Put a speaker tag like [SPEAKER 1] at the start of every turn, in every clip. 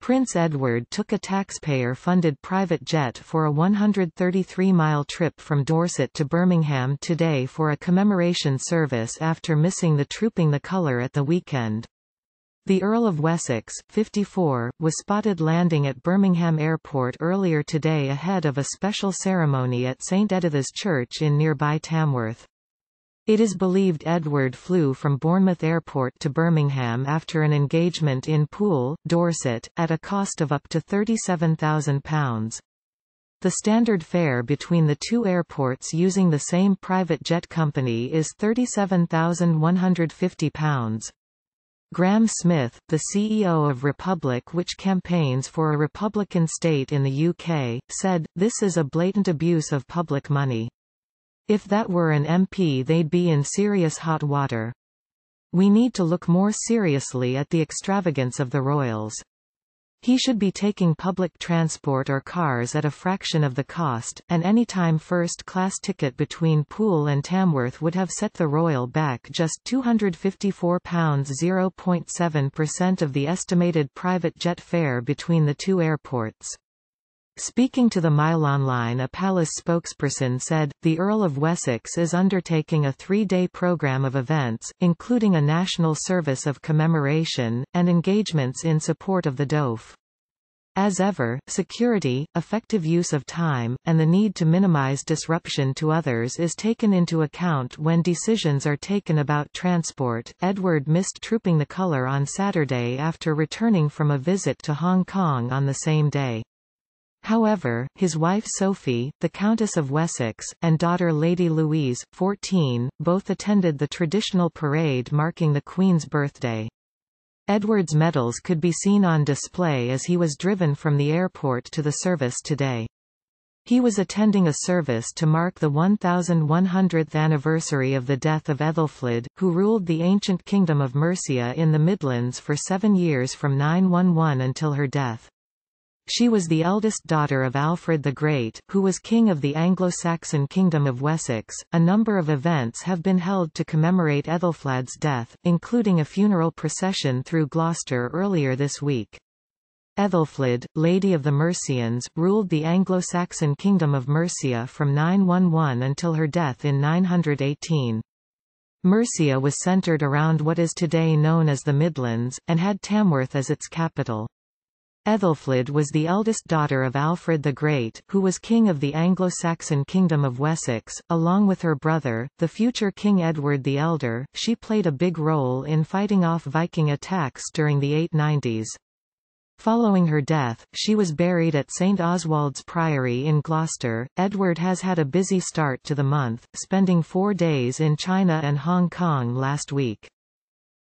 [SPEAKER 1] Prince Edward took a taxpayer-funded private jet for a 133-mile trip from Dorset to Birmingham today for a commemoration service after missing the Trooping the Colour at the weekend. The Earl of Wessex, 54, was spotted landing at Birmingham Airport earlier today ahead of a special ceremony at St Editha's Church in nearby Tamworth. It is believed Edward flew from Bournemouth Airport to Birmingham after an engagement in Poole, Dorset, at a cost of up to £37,000. The standard fare between the two airports using the same private jet company is £37,150. Graham Smith, the CEO of Republic, which campaigns for a Republican state in the UK, said, "This is a blatant abuse of public money. If that were an MP, they'd be in serious hot water. We need to look more seriously at the extravagance of the royals. He should be taking public transport or cars at a fraction of the cost, and any time first-class ticket between Poole and Tamworth would have set the royal back just £254, 0.7% of the estimated private jet fare between the two airports." Speaking to the Mail Online, a palace spokesperson said, "The Earl of Wessex is undertaking a 3-day programme of events, including a national service of commemoration, and engagements in support of the DOF. As ever, security, effective use of time, and the need to minimise disruption to others is taken into account when decisions are taken about transport." Edward missed Trooping the Colour on Saturday after returning from a visit to Hong Kong on the same day. However, his wife Sophie, the Countess of Wessex, and daughter Lady Louise, 14, both attended the traditional parade marking the Queen's birthday. Edward's medals could be seen on display as he was driven from the airport to the service today. He was attending a service to mark the 1100th anniversary of the death of Ethelfled, who ruled the ancient kingdom of Mercia in the Midlands for 7 years from 911 until her death. She was the eldest daughter of Alfred the Great, who was king of the Anglo-Saxon Kingdom of Wessex. A number of events have been held to commemorate Ethelflad's death, including a funeral procession through Gloucester earlier this week. Ethelfled, Lady of the Mercians, ruled the Anglo-Saxon Kingdom of Mercia from 911 until her death in 918. Mercia was centred around what is today known as the Midlands, and had Tamworth as its capital. Ethelfled was the eldest daughter of Alfred the Great, who was king of the Anglo-Saxon Kingdom of Wessex, along with her brother, the future King Edward the Elder. She played a big role in fighting off Viking attacks during the 890s. Following her death, she was buried at St Oswald's Priory in Gloucester. Edward has had a busy start to the month, spending 4 days in China and Hong Kong last week.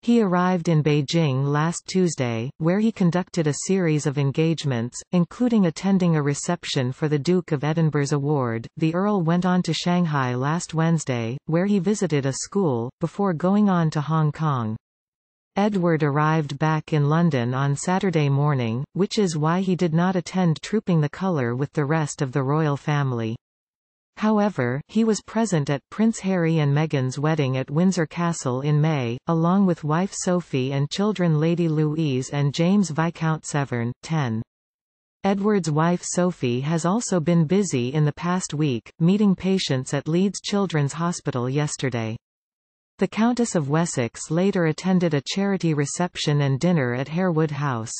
[SPEAKER 1] He arrived in Beijing last Tuesday, where he conducted a series of engagements, including attending a reception for the Duke of Edinburgh's award. The Earl went on to Shanghai last Wednesday, where he visited a school, before going on to Hong Kong. Edward arrived back in London on Saturday morning, which is why he did not attend Trooping the Colour with the rest of the royal family. However, he was present at Prince Harry and Meghan's wedding at Windsor Castle in May, along with wife Sophie and children Lady Louise and James Viscount Severn, 10. Edward's wife Sophie has also been busy in the past week, meeting patients at Leeds Children's Hospital yesterday. The Countess of Wessex later attended a charity reception and dinner at Harewood House.